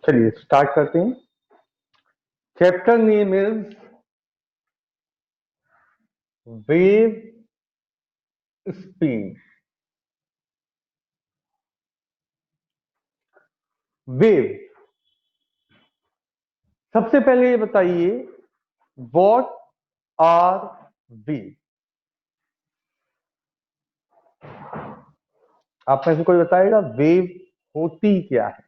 चलिए स्टार्ट करते हैं। Chapter name is wave speed. Wave, सबसे पहले ये बताइए व्हाट आर वेव। आप में से कोई बताएगा वेव होती क्या है?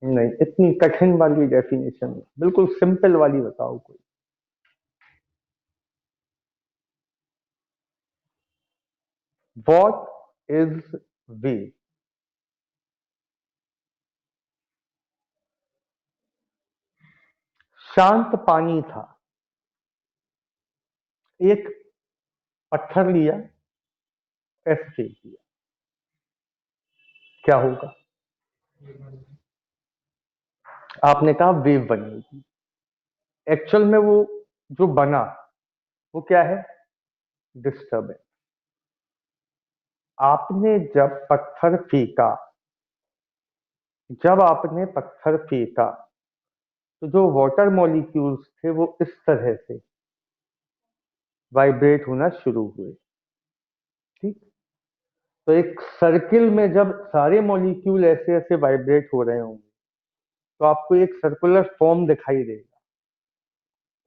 नहीं, इतनी कठिन वाली डेफिनेशन, बिल्कुल सिंपल वाली बताओ कोई। What is wave? शांत पानी था, एक पत्थर लिया, ऐसे फेंक दिया, क्या होगा? आपने कहा वेव बनेगी। एक्चुअल में वो जो बना वो क्या है? डिस्टर्बेंस। आपने जब आपने पत्थर फेंका तो जो वाटर मॉलिक्यूल्स थे वो इस तरह से वाइब्रेट होना शुरू हुए। ठीक, तो एक सर्किल में जब सारे मॉलिक्यूल ऐसे ऐसे वाइब्रेट हो रहे होंगे तो आपको एक सर्कुलर फॉर्म दिखाई देगा।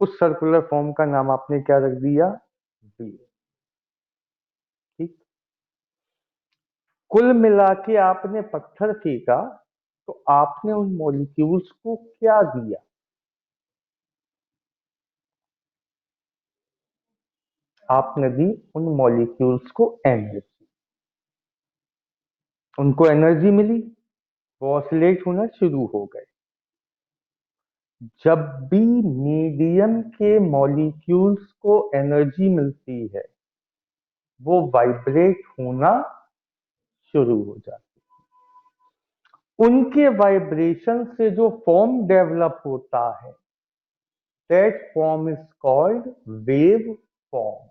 उस सर्कुलर फॉर्म का नाम आपने क्या रख दिया? वेव। ठीक, कुल मिला के आपने पत्थर फेंका तो आपने उन मॉलिक्यूल्स को क्या दिया? आपने दी उन मॉलिक्यूल्स को एनर्जी। उनको एनर्जी मिली, वो ऑसिलेट होना शुरू हो गए। जब भी मीडियम के मॉलिक्यूल्स को एनर्जी मिलती है वो वाइब्रेट होना शुरू हो जाती है। उनके वाइब्रेशन से जो फॉर्म डेवलप होता है that form is called wave form.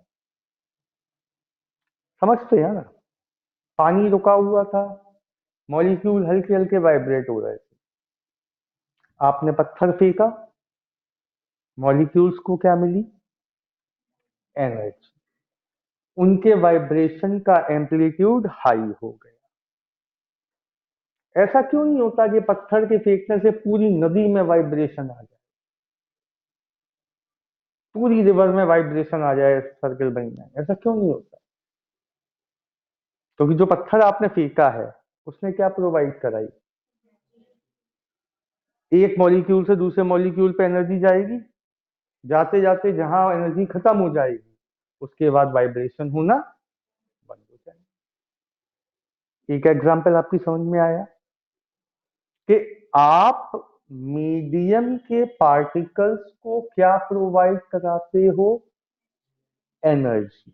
समझते हैं ना? पानी रुका हुआ था, मॉलिक्यूल हल्के हल्के वाइब्रेट हो रहे थे, आपने पत्थर फेंका, मॉलिक्यूल्स को क्या मिली? एनर्जी। उनके वाइब्रेशन का एम्पलीट्यूड हाई हो गया। ऐसा क्यों नहीं होता कि पत्थर के फेंकने से पूरी नदी में वाइब्रेशन आ जाए, पूरी रिवर में वाइब्रेशन आ जाए, सर्किल बन जाए? ऐसा क्यों नहीं होता? क्योंकि जो पत्थर आपने फेंका है उसने क्या प्रोवाइड कराई? एक मॉलिक्यूल से दूसरे मॉलिक्यूल पे एनर्जी जाएगी, जाते जाते जहां एनर्जी खत्म हो जाएगी उसके बाद वाइब्रेशन होना बंद हो जाएगी। एक एग्जांपल आपकी समझ में आया कि आप मीडियम के पार्टिकल्स को क्या प्रोवाइड कराते हो? एनर्जी।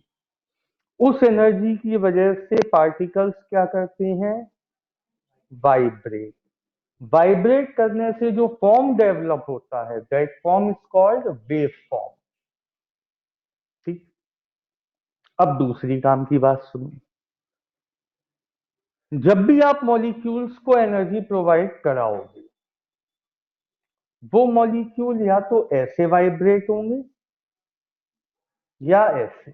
उस एनर्जी की वजह से पार्टिकल्स क्या करते हैं? वाइब्रेट। वाइब्रेट करने से जो फॉर्म डेवलप होता है that form is called wave form. ठीक, अब दूसरी काम की बात सुनिए। जब भी आप मॉलिक्यूल्स को एनर्जी प्रोवाइड कराओगे वो मॉलिक्यूल या तो ऐसे वाइब्रेट होंगे या ऐसे।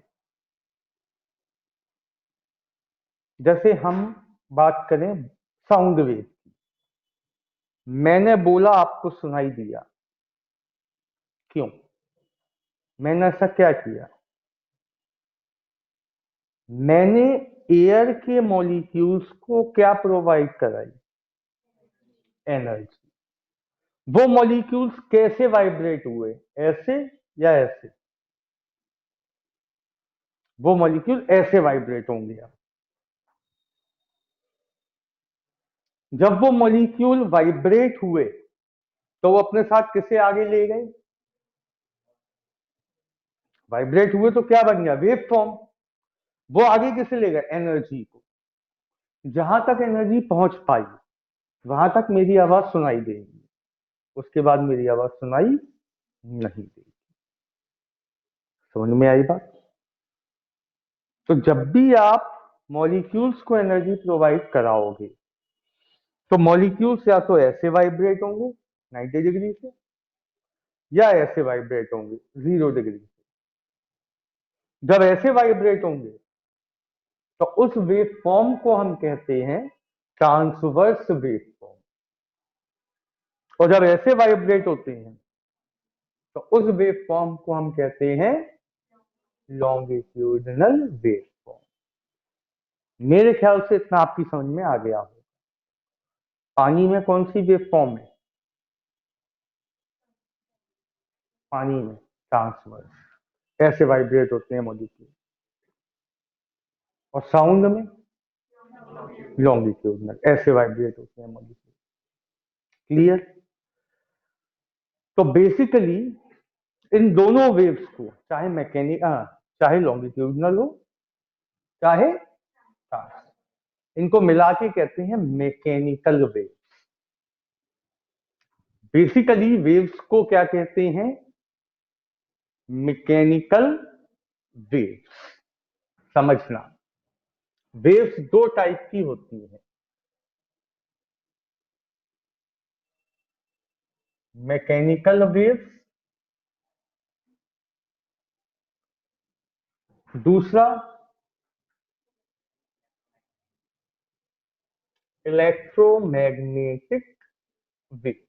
जैसे हम बात करें साउंड वेव की, मैंने बोला आपको सुनाई दिया, क्यों? मैंने ऐसा क्या किया? मैंने एयर के मॉलिक्यूल्स को क्या प्रोवाइड कराई? एनर्जी। वो मॉलिक्यूल्स कैसे वाइब्रेट हुए? ऐसे या ऐसे? वो मॉलिक्यूल ऐसे वाइब्रेट होंगे। जब वो मॉलिक्यूल वाइब्रेट हुए तो वो अपने साथ किसे आगे ले गए? वाइब्रेट हुए तो क्या बन गया? Wave form. वो आगे किसे ले गए? एनर्जी को। जहां तक एनर्जी पहुंच पाई वहां तक मेरी आवाज सुनाई देगी, उसके बाद मेरी आवाज सुनाई नहीं देगी। समझ में आई बात? तो जब भी आप मॉलिक्यूल्स को एनर्जी प्रोवाइड कराओगे तो मॉलिक्यूल्स या तो ऐसे वाइब्रेट होंगे 90 डिग्री से या ऐसे वाइब्रेट होंगे 0 डिग्री से। जब ऐसे वाइब्रेट होंगे तो उस वेव फॉर्म को हम कहते हैं ट्रांसवर्स वेव फॉर्म, और जब ऐसे वाइब्रेट होते हैं तो उस वेव फॉर्म को हम कहते हैं लॉन्गिट्यूडिनल वेव फॉर्म। मेरे ख्याल से इतना आपकी समझ में आ गया हो। पानी में कौन सी वेव फॉर्म है? पानी में ट्रांसवर्स, ऐसे वाइब्रेट होते हैं मॉलिक्यूल। और साउंड में लॉन्गिट्यूडिनल, ऐसे वाइब्रेट होते हैं मॉलिक्यूल। क्लियर? तो बेसिकली इन दोनों वेव्स को, चाहे चाहे लॉन्गिट्यूडिनल हो चाहे ट्रांस, इनको मिला के कहते हैं मैकेनिकल वेव। बेसिकली वेव्स को क्या कहते हैं? Mechanical waves. समझना, वेव्स दो टाइप की होती है, मैकेनिकल वेव्स, दूसरा इलेक्ट्रोमैग्नेटिक वेव।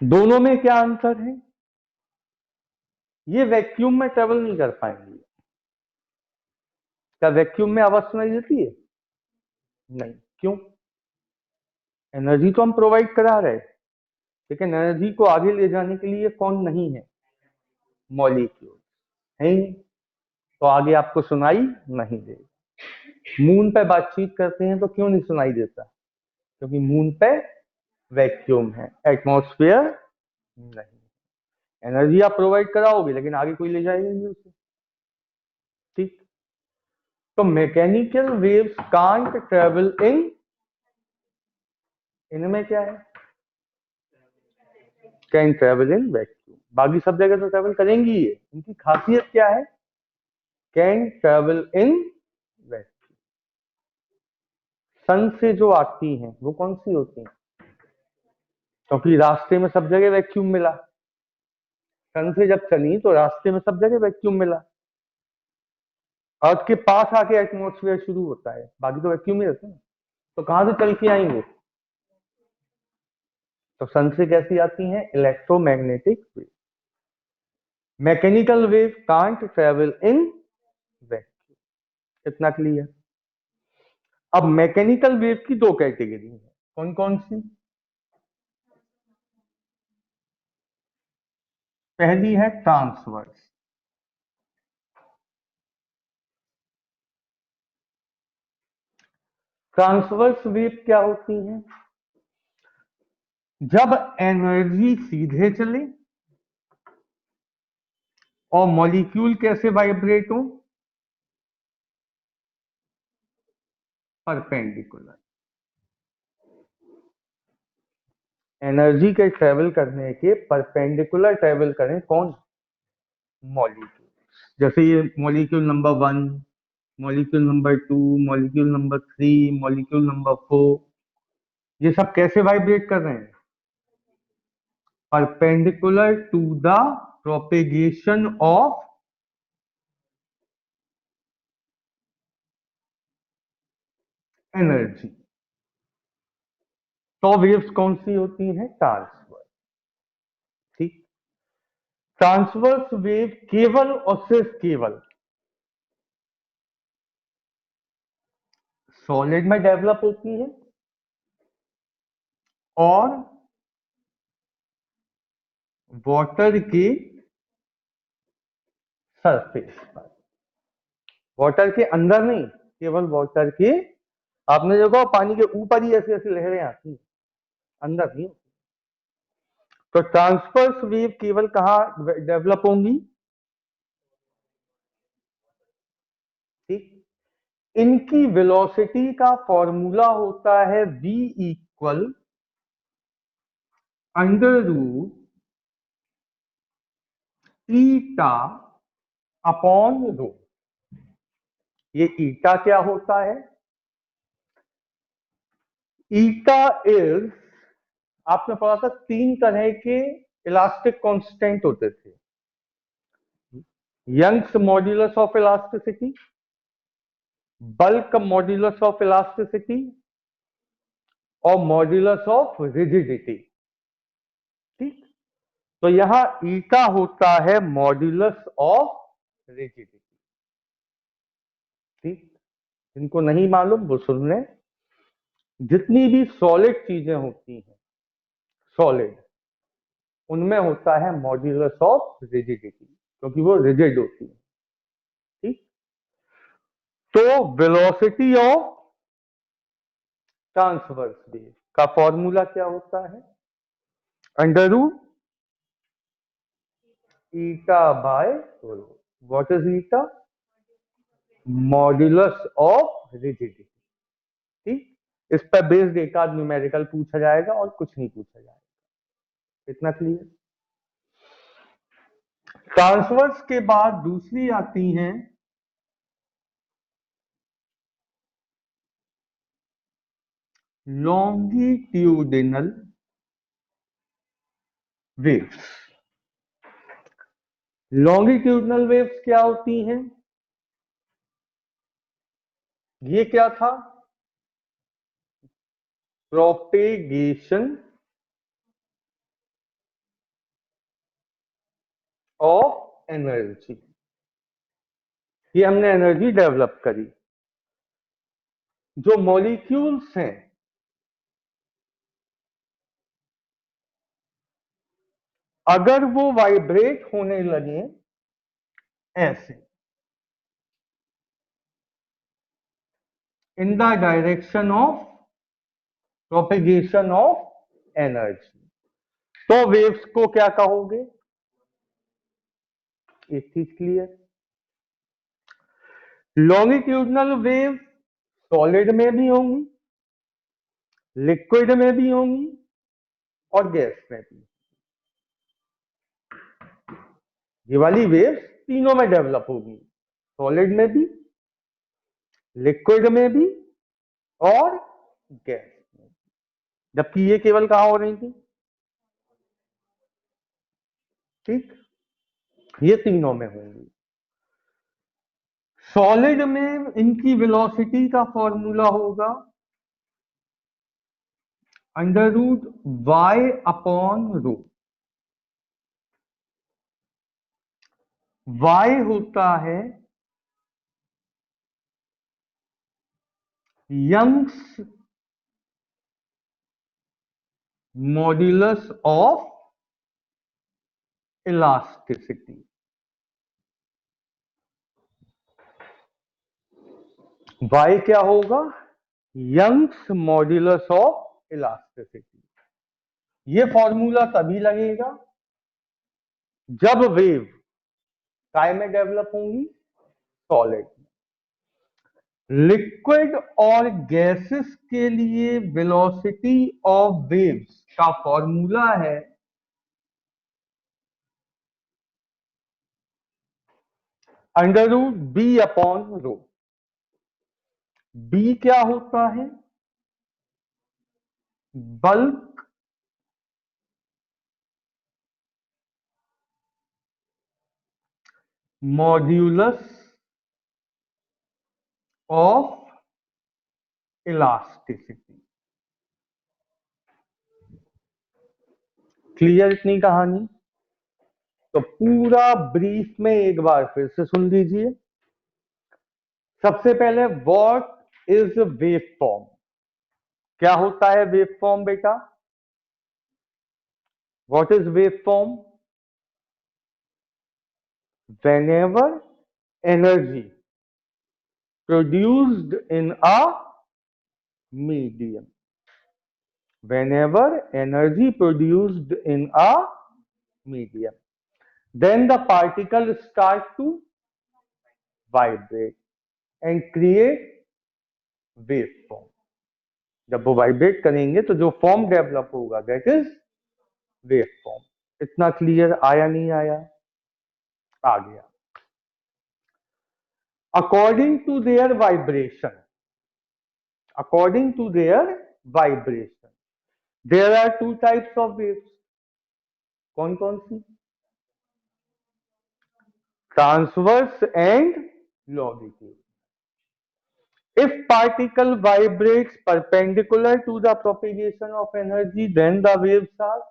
दोनों में क्या अंतर है? ये वैक्यूम में ट्रेवल नहीं कर पाएंगे। क्या वैक्यूम में आवाज सुनाई देती है? नहीं। क्यों? एनर्जी तो हम प्रोवाइड करा रहे हैं, लेकिन एनर्जी को आगे ले जाने के लिए कौन नहीं है? मॉलिक्यूल है ही नहीं, तो आगे आपको सुनाई नहीं देगा। मून पे बातचीत करते हैं तो क्यों नहीं सुनाई देता? क्योंकि मून पे वैक्यूम है, एटमॉस्फेयर नहीं। एनर्जी आप प्रोवाइड कराओगे लेकिन आगे कोई ले जाएगा नहीं उसे। ठीक? तो मैकेनिकल वेव्स कांट ट्रेवल इनमें क्या है? Can travel in vacuum. बाकी सब जगह तो ट्रेवल करेंगी ये, इनकी खासियत क्या है? Can travel in vacuum. Sun से जो आती हैं वो कौन सी होती हैं? क्योंकि रास्ते में सब जगह वैक्यूम मिला, सन से जब चली तो रास्ते में सब जगह वैक्यूम मिला, अर्थ के पास आके एटमॉस्फेयर शुरू होता है, बाकी तो वैक्यूम ही रहते हैं। तो कहां से चल के आएंगे? तो सन से कैसी आती हैं? Electromagnetic wave. Mechanical wave can't travel in vacuum. इतना क्लियर? अब मैकेनिकल वेव की दो कैटेगरी है, कौन कौन सी? पहली है ट्रांसवर्स। ट्रांसवर्स वेव क्या होती है? जब एनर्जी सीधे चले और मॉलिक्यूल कैसे वाइब्रेट हो? परपेंडिकुलर। एनर्जी के ट्रेवल करने के परपेंडिकुलर ट्रेवल करें कौन? मॉलिक्यूल। जैसे ये molecule number 1, molecule number 2, molecule number 3, molecule number 4, ये सब कैसे वाइब्रेट कर रहे हैं? Perpendicular to the propagation of energy. तो वेव्स कौन सी होती हैं? ट्रांसवर्स। ठीक? ट्रांसवर्स वेव केवल और सिर्फ केवल सॉलिड में डेवलप होती है और वाटर के सरफेस पर, वाटर के अंदर नहीं, केवल वाटर के, आपने देखो पानी के ऊपर ही ऐसी ऐसी लहरें आती हैं, अंदर नहीं। तो ट्रांसवर्स वेव केवल कहां डेवलप होंगी? ठीक? इनकी वेलोसिटी का फॉर्मूला होता है v equal under root eta upon rho. ये ईटा क्या होता है? ईटा इज, आपने पढ़ा था 3 तरह के इलास्टिक कांस्टेंट होते थे। Young's modulus of elasticity, bulk modulus of elasticity और मॉड्यूलस ऑफ रिजिडिटी। ठीक, तो यहां ईटा होता है मॉड्यूलस ऑफ रिजिडिटी। ठीक, जिनको नहीं मालूम वो सुन लें। जितनी भी सॉलिड चीजें होती हैं, सॉलिड, उनमें होता है मॉड्यूलस ऑफ रिजिडिटी, क्योंकि वो रिजिड होती है। ठीक, तो वेलोसिटी ऑफ ट्रांसवर्स वेव का फॉर्मूला क्या होता है? Under root eta by rho. What is eta? Modulus of rigidity. ठीक, इस पर बेस्ड एक आध न्यूमेरिकल पूछा जाएगा और कुछ नहीं पूछा जाएगा। इतना क्लियर? ट्रांसवर्स के बाद दूसरी आती हैं लॉन्गिट्यूडिनल वेव्स। लॉन्गिट्यूडिनल वेव्स क्या होती हैं? ये क्या था? Propagation of energy. ये हमने एनर्जी डेवलप करी। जो मॉलिक्यूल्स हैं, अगर वो वाइब्रेट होने लगे ऐसे in the direction of propagation of energy, तो वेव्स को क्या कहोगे? एक चीज क्लियर, लॉन्गिट्यूडनल वेव सॉलिड में भी होंगी, लिक्विड में भी होंगी और गैस में भी। ये वाली वेव्स तीनों में डेवलप होगी, सॉलिड में भी, लिक्विड में भी और गैस में। जबकि ये केवल कहां हो रही थी? ठीक, ये तीनों में होंगी। सॉलिड में इनकी वेलोसिटी का फॉर्मूला होगा under root Y upon rho. Y होता है Young's modulus of elasticity. Y क्या होगा? Young's modulus of elasticity. ये फॉर्मूला तभी लगेगा जब वेव काय में डेवलप होंगी? सॉलिड। लिक्विड और गैसेस के लिए वेलोसिटी ऑफ वेव्स का फॉर्मूला है under root B upon rho. B क्या होता है? Bulk modulus of elasticity. Clear इतनी कहानी? तो पूरा ब्रीफ में एक बार फिर से सुन लीजिए। सबसे पहले व्हाट इज वेव फॉर्म? क्या होता है वेव फॉर्म बेटा? What is wave form? whenever energy produced in a medium, whenever energy produced in a medium, then the particles start to vibrate and create waveform. जब वो vibrate करेंगे तो जो form develop होगा दैट इज वेव फॉर्म। इतना clear आया नहीं आया? आ गया। According to their vibration, according to their vibration, there are two types of waves. कौन कौन सी? Transverse and longitude. If particle vibrates perpendicular to the propagation of energy, then the waves are,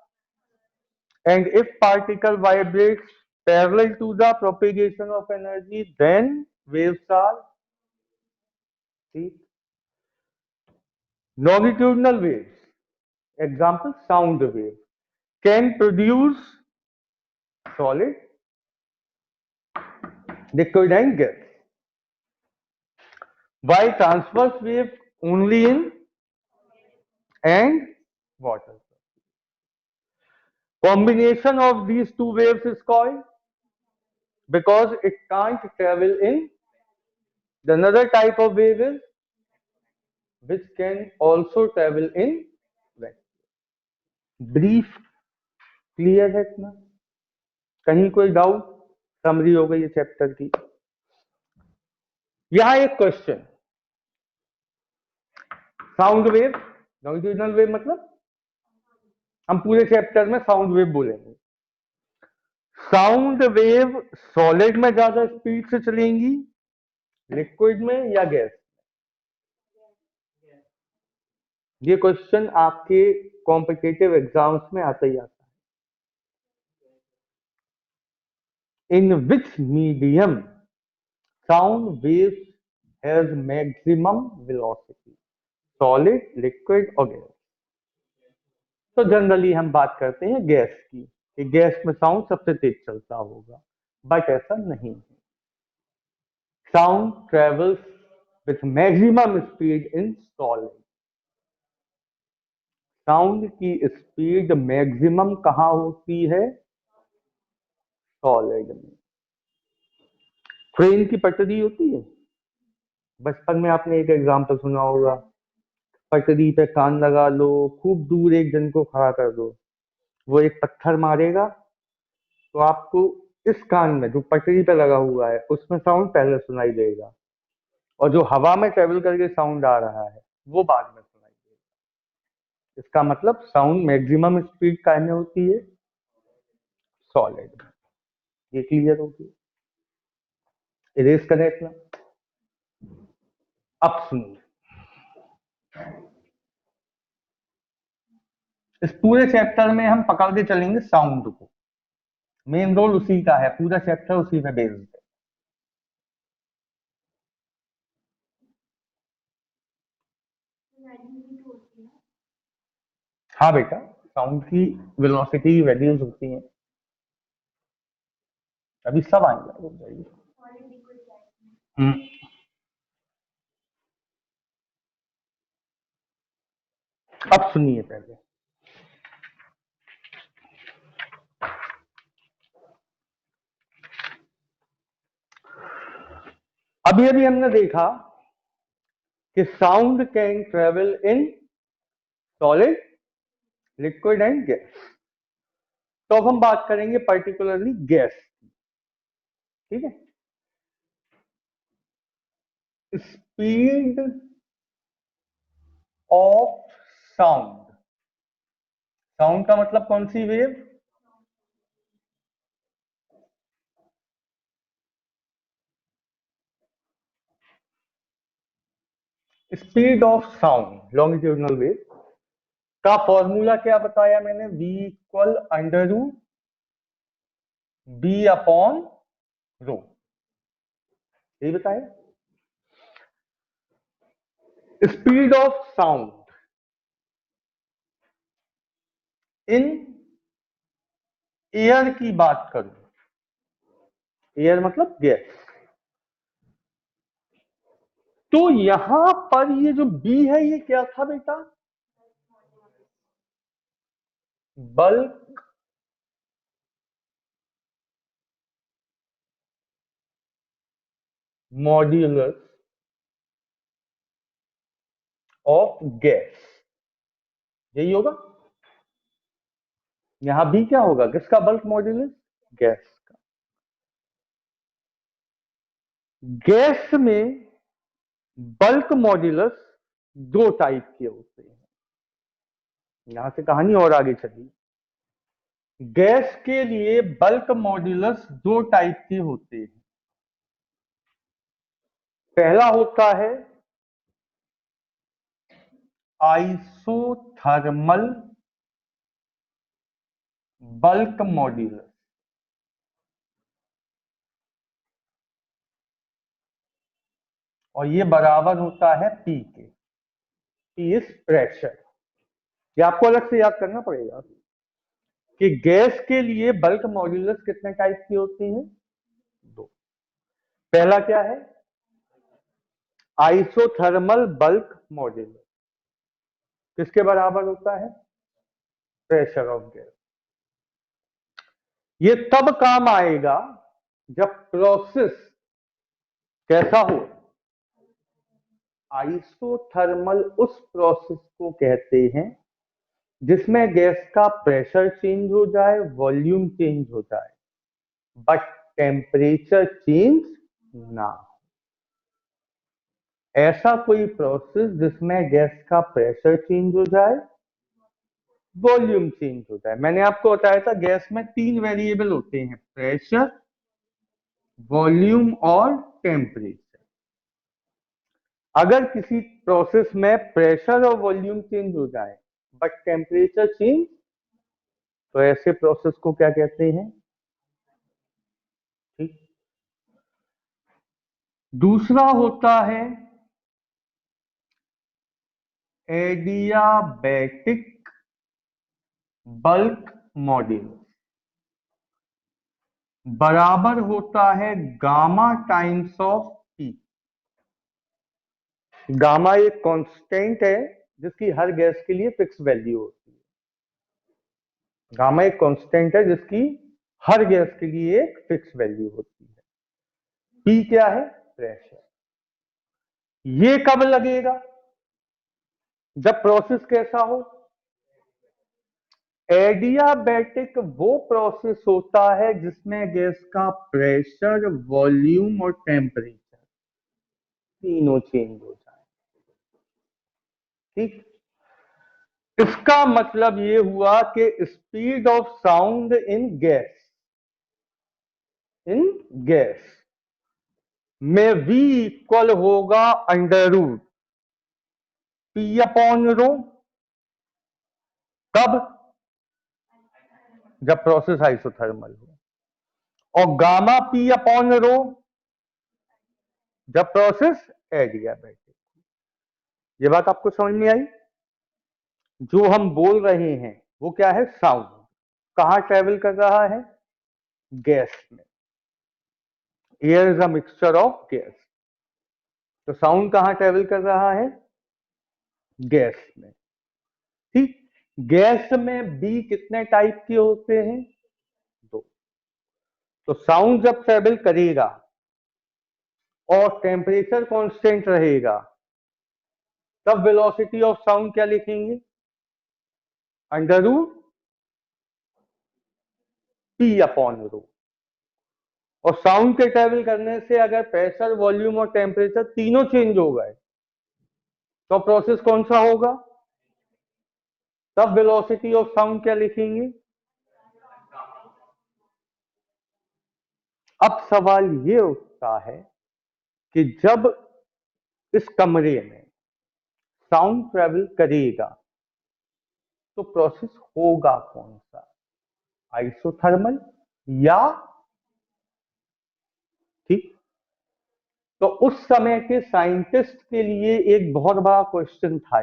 and if particle vibrates parallel to the propagation of energy, then waves are. See? Longitudinal waves, example sound wave, can produce solid, liquid and gas, while transverse wave only in and water. Combination of these two waves is called, because it can't travel in. The another type of wave is which can also travel in vacuum. Brief clear है इतना? कहीं कोई doubt? Summary हो गई है chapter की। यहां एक question, sound wave, longitudinal wave मतलब हम पूरे चैप्टर में साउंड वेव बोलेंगे। साउंड वेव सॉलिड में ज्यादा स्पीड से चलेंगी, लिक्विड में या गैस? ये क्वेश्चन आपके कॉम्पिटिटिव एग्जाम्स में आता ही आता है। In which medium sound waves has maximum velocity, solid, liquid और गैस? तो जनरली हम बात करते हैं गैस की, कि गैस में साउंड सबसे तेज चलता होगा, बट ऐसा नहीं है। Sound travels with maximum speed in solid. Sound की स्पीड मैक्सिमम कहां होती है? सॉलिड में। ट्रेन की पटरी होती है, बचपन में आपने एक एग्जांपल सुना होगा, पटरी पे कान लगा लो, खूब दूर एक जन को खड़ा कर दो, वो एक पत्थर मारेगा तो आपको इस कान में जो पटरी पे लगा हुआ है उसमें साउंड पहले सुनाई देगा, और जो हवा में ट्रेवल करके साउंड आ रहा है वो बाद में सुनाई देगा। इसका मतलब साउंड मैक्सिमम स्पीड का में होती है? सॉलिड में। ये क्लियर होगी? इरेज करें इतना। अब सुनिए, इस पूरे चैप्टर में हम पकड़ के चलेंगे साउंड को, मेन रोल उसी का है, पूरा चैप्टर उसी पे बेस्ड है। हाँ बेटा, साउंड की वेलोसिटी वैल्यूज होती हैं, अभी सब आएंगे, रुक जाइए। अब सुनिए पहले, अभी अभी हमने देखा कि sound can travel in solid, liquid and gas. तो अब हम बात करेंगे पर्टिकुलरली गैस की, ठीक है? स्पीड ऑफ साउंड, साउंड का मतलब कौन सी wave? Speed of sound longitudinal wave का फॉर्मूला क्या बताया मैंने? v equal under root B upon rho, यही बताया। Speed of sound in air की बात करूं, एयर मतलब गैस, तो यहां पर ये जो बी है ये क्या था बेटा? बल्क मॉड्यूलस ऑफ गैस, यही होगा। यहां भी क्या होगा? किसका बल्क मॉड्यूलस? गैस का। गैस में बल्क मॉड्यूलस दो टाइप के होते हैं। यहां से कहानी और आगे चली। गैस के लिए बल्क मॉड्यूलस दो टाइप के होते हैं। पहला होता है आइसोथर्मल बल्क मॉड्यूलस, और ये बराबर होता है पी के। P is pressure. ये आपको अलग से याद करना पड़ेगा कि गैस के लिए बल्क मॉड्यूलस कितने टाइप की होती हैं? दो। पहला क्या है? Isothermal bulk modulus. किसके बराबर होता है? Pressure of gas. ये तब काम आएगा जब प्रोसेस कैसा हो? आइसोथर्मल उस प्रोसेस को कहते हैं जिसमें गैस का प्रेशर चेंज हो जाए, वॉल्यूम चेंज हो जाए, बट टेम्परेचर चेंज ना हो। ऐसा कोई प्रोसेस जिसमें गैस का प्रेशर चेंज हो जाए, वॉल्यूम चेंज हो जाए। मैंने आपको बताया था गैस में तीन वेरिएबल होते हैं, प्रेशर, वॉल्यूम और टेम्परेचर। अगर किसी प्रोसेस में प्रेशर और वॉल्यूम चेंज हो जाए बट टेम्परेचर चेंज, तो ऐसे प्रोसेस को क्या कहते हैं? ठीक। दूसरा होता है एडियाबैटिक बल्क मॉड्यूलस, बराबर होता है gamma times of P. Gamma एक कांस्टेंट है जिसकी हर गैस के लिए फिक्स वैल्यू होती है। गामा एक कांस्टेंट है जिसकी हर गैस के लिए एक फिक्स वैल्यू होती है। पी क्या है? प्रेशर। ये कब लगेगा? जब प्रोसेस कैसा हो? एडियाबैटिक वो प्रोसेस होता है जिसमें गैस का प्रेशर, वॉल्यूम और टेम्परेचर तीनों चेंज हो जाए। ठीक। इसका मतलब ये हुआ कि speed of sound in gas में v इक्वल होगा under root P upon rho. कब? जब प्रोसेस आइसोथर्मल हो। और गामा पी अपॉन रो जब प्रोसेस एडियाबैटिक। ये बात आपको समझ में आई? जो हम बोल रहे हैं वो क्या है? साउंड कहां ट्रेवल कर रहा है? गैस में। Air is a mixture of gas. तो साउंड कहां ट्रेवल कर रहा है? गैस में। ठीक। गैस में बी कितने टाइप के होते हैं? दो। तो साउंड जब ट्रेवल करेगा और टेम्परेचर कांस्टेंट रहेगा, तब वेलोसिटी ऑफ साउंड क्या लिखेंगे? Under root P upon rho. और साउंड के ट्रेवल करने से अगर प्रेशर, वॉल्यूम और टेम्परेचर तीनों चेंज हो गए तो प्रोसेस कौन सा होगा? तब वेलोसिटी ऑफ साउंड क्या लिखेंगे? अब सवाल ये उठता है कि जब इस कमरे में साउंड ट्रेवल करेगा तो प्रोसेस होगा कौन सा? आइसोथर्मल या? ठीक। तो उस समय के साइंटिस्ट के लिए एक बहुत बड़ा क्वेश्चन था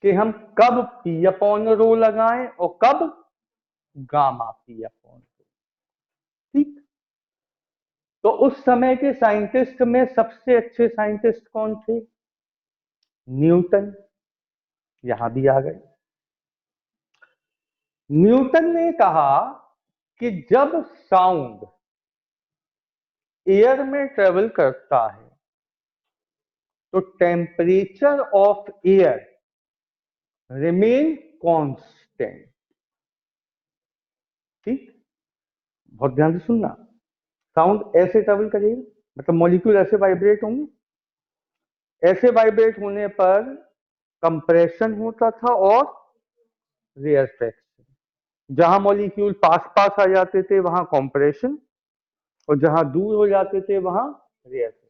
कि हम कब पी अपॉन रो लगाएं और कब गामा पी अपॉन रो। ठीक। तो उस समय के साइंटिस्ट में सबसे अच्छे साइंटिस्ट कौन थे? न्यूटन। यहां भी आ गए। न्यूटन ने कहा कि जब साउंड एयर में ट्रेवल करता है तो temperature of air remain constant. ठीक। बहुत ध्यान से सुनना। साउंड ऐसे ट्रेवल करेगा, मतलब मॉलिक्यूल ऐसे वाइब्रेट होंगे, ऐसे वाइब्रेट होने पर कंप्रेशन होता था और रेयरफेक्शन। जहां मॉलिक्यूल पास पास आ जाते थे वहां कंप्रेशन, और जहां दूर हो जाते थे वहां रेयरफेक्शन।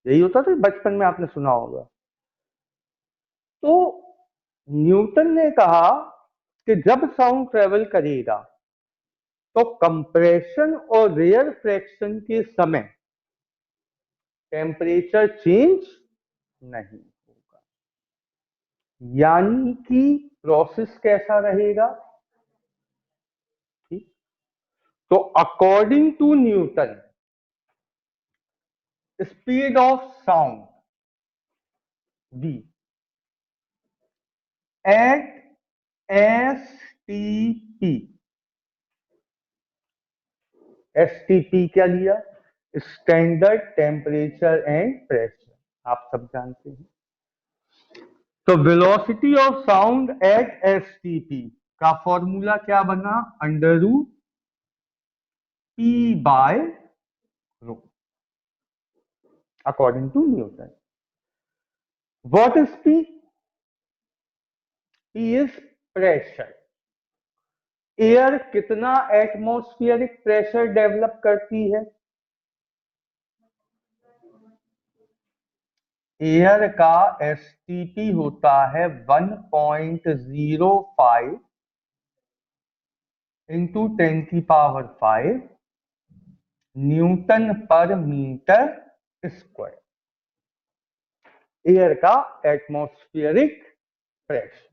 यही होता था, बचपन में आपने सुना होगा। तो न्यूटन ने कहा कि जब साउंड ट्रेवल करेगा तो कंप्रेशन और रेयरफेक्शन के समय टेम्परेचर चेंज नहीं होगा। यानी कि प्रोसेस कैसा रहेगा? ठीक। तो according to Newton, speed of sound v at STP, STP क्या लिया? स्टैंडर्ड टेम्परेचर एंड प्रेशर, आप सब जानते हैं। तो velocity of sound at STP का फॉर्मूला क्या बना? √P by rho, according to Newton. What is P? P is pressure. Air कितना एटमॉस्फेरिक प्रेशर डेवलप करती है? एयर का STP होता है 1.05 into 10⁵ Newton per metre square. Air का एटमॉस्फेरिक प्रेशर।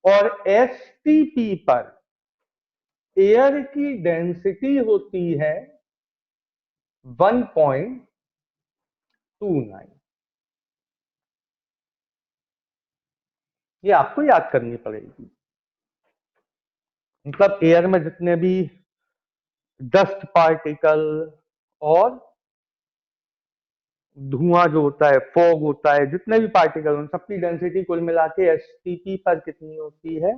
और STP पर एयर की डेंसिटी होती है 1.29। ये आपको याद करनी पड़ेगी। मतलब एयर में जितने भी डस्ट पार्टिकल और धुआं जो होता है, फॉग होता है, जितने भी पार्टिकल, उन सबकी डेंसिटी कुल मिला के STP पर कितनी होती है?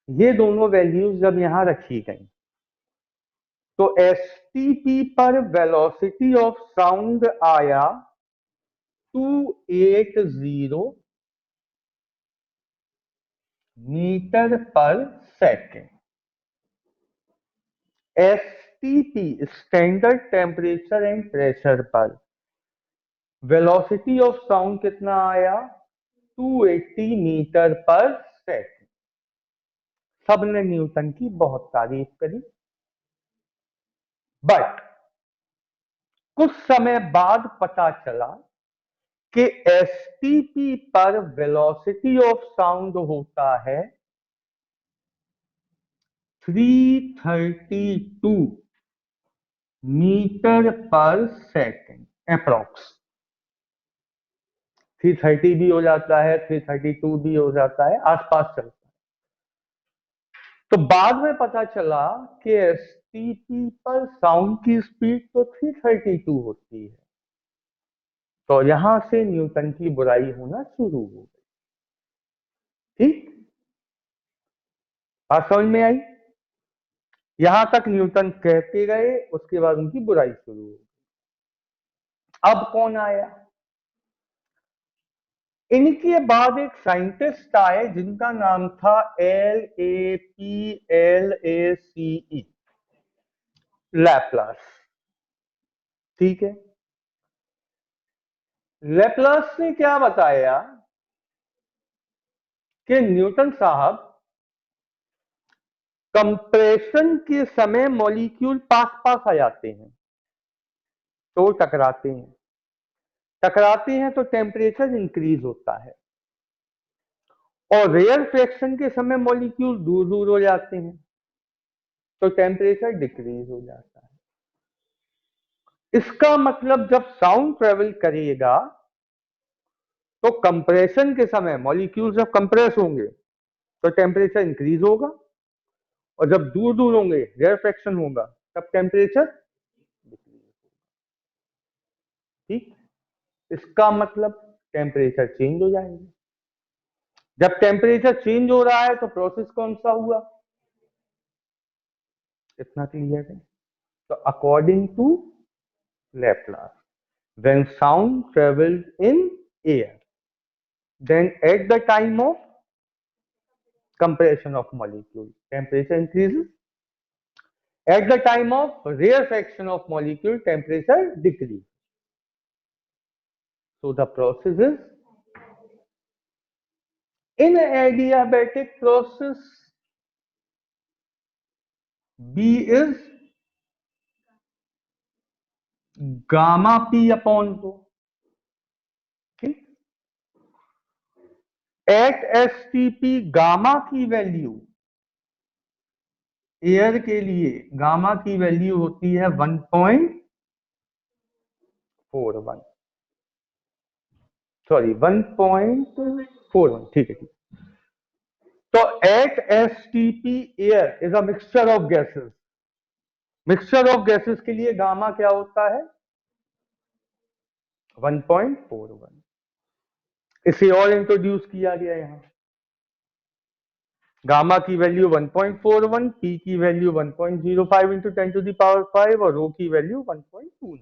ये दोनों वैल्यूज जब यहां रखी गई तो STP पर वेलोसिटी ऑफ साउंड आया 280 मीटर पर second. STP standard temperature and pressure पर वेलोसिटी ऑफ साउंड कितना आया? 280 मीटर पर सेकेंड। सबने न्यूटन की बहुत तारीफ करी, बट कुछ समय बाद पता चला कि STP पर वेलोसिटी ऑफ साउंड होता है 332 मीटर पर सेकेंड अप्रोक्स। 330 भी हो जाता है, 332 भी हो जाता है, आसपास चलता है। तो बाद में पता चला कि STP पर साउंड की स्पीड तो 332 होती है। तो यहां से न्यूटन की बुराई होना शुरू हो गई। ठीक, बात समझ में आई? यहां तक न्यूटन कहते गए, उसके बाद उनकी बुराई शुरू हो गई। अब कौन आया? इनके बाद एक साइंटिस्ट आए जिनका नाम था LAPLACE, लैपलास। ठीक है, लैपलास ने क्या बताया कि न्यूटन साहब, कंप्रेशन के समय मॉलिक्यूल पास पास आ जाते हैं तो टकराते हैं, टकराते हैं तो टेम्परेचर इंक्रीज होता है, और रेयर फ्रैक्शन के समय मॉलिक्यूल दूर दूर हो जाते हैं तो टेम्परेचर डिक्रीज हो जाता है। इसका मतलब जब साउंड ट्रेवल करेगा तो कंप्रेशन के समय मॉलिक्यूल जब कंप्रेस होंगे तो टेम्परेचर इंक्रीज होगा, और जब दूर दूर होंगे, रेयर फ्रैक्शन होगा, तब टेम्परेचर डिक्रीज होगा। ठीक, इसका मतलब टेम्परेचर चेंज हो जाएंगे। जब टेम्परेचर चेंज हो रहा है तो प्रोसेस कौन सा हुआ? कितना क्लियर है? तो according to Laplace, when sound travels in air, then at the time of compression of molecule, temperature increases. At the time of rarefaction of molecule, temperature decreases. So the process is in adiabatic process. B is gamma P upon rho. ठीक, eight STP gamma की value air के लिए gamma की value होती है 1.41, sorry 1.41, ठीक है। तो at STP air is a mixture of gases, mixture of gases के लिए गामा क्या होता है? 1.41। इसे और इंट्रोड्यूस किया गया यहां, गामा की वैल्यू 1.41, पी की value 1.05 into 10 to the power 5 और रो की वैल्यू 1.29।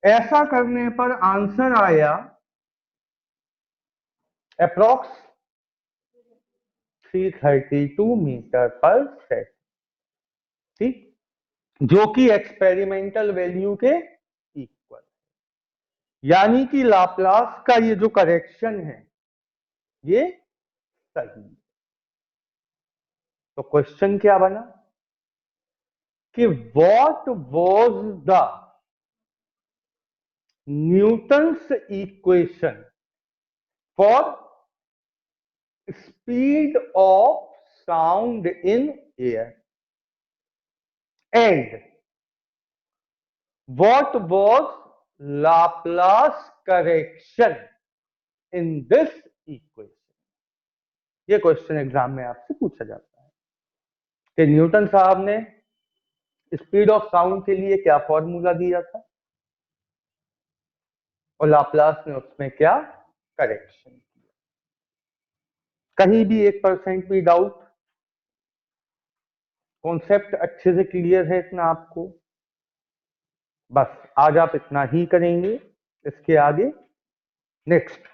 ऐसा करने पर आंसर आया अप्रॉक्स 332 मीटर पर सेकंड, ठीक, जो कि एक्सपेरिमेंटल वैल्यू के इक्वल, यानी कि लाप्लास का ये जो करेक्शन है ये सही। तो क्वेश्चन क्या बना कि what was the Newton's equation for speed of sound in air and what was Laplace correction in this equation? ये क्वेश्चन एग्जाम में आपसे पूछा जाता है कि न्यूटन साहब ने स्पीड ऑफ साउंड के लिए क्या फॉर्मूला दिया था और लाप्लास ने उसमें क्या करेक्शन किया। कहीं भी 1% भी डाउट? कॉन्सेप्ट अच्छे से क्लियर है इतना आपको? बस आज आप इतना ही करेंगे, इसके आगे नेक्स्ट